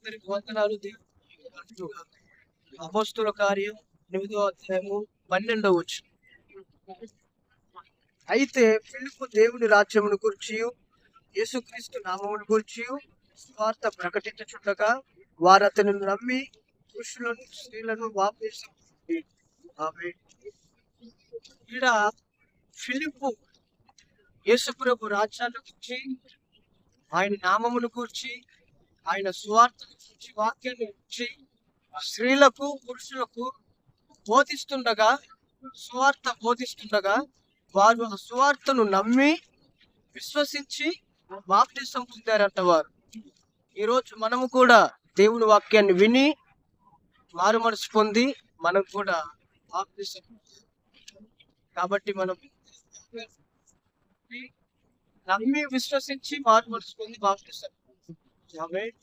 అందరికి వందనాలు. అపోస్తుల కార్యం 8వ అధ్యాయము 12వ వచనం. అయితే ఫిలిప్పు దేవుని రాజ్యమును గూర్చియు యేసుక్రీస్తు నామమును గూర్చియు సువార్త ప్రకటించుచుండగా వారు అతనిని నమ్మి పురుషులను స్త్రీలను బాప్తిసం పొందిరి. ఆమేన్. ఈడ ఫిలిప్పు యేసుప్రభు రాజ్యాన్ని గురించి, ఆయన నామమును గూర్చి, ఆయన సువార్తను గురించి, వాక్యాన్ని గురించి స్త్రీలకు పురుషులకు సువార్త బోధిస్తుండగా వారు ఆ సువార్తను నమ్మి విశ్వసించి బాప్తిసం పొందారంట. వారు ఈరోజు మనము కూడా దేవుని వాక్యాన్ని విని మారు మనసు పొంది మనం కూడా బాప్తిసం. కాబట్టి మనం నమ్మి విశ్వసించి మారు మనసు పొంది బాప్తిసం. ఆమేన్.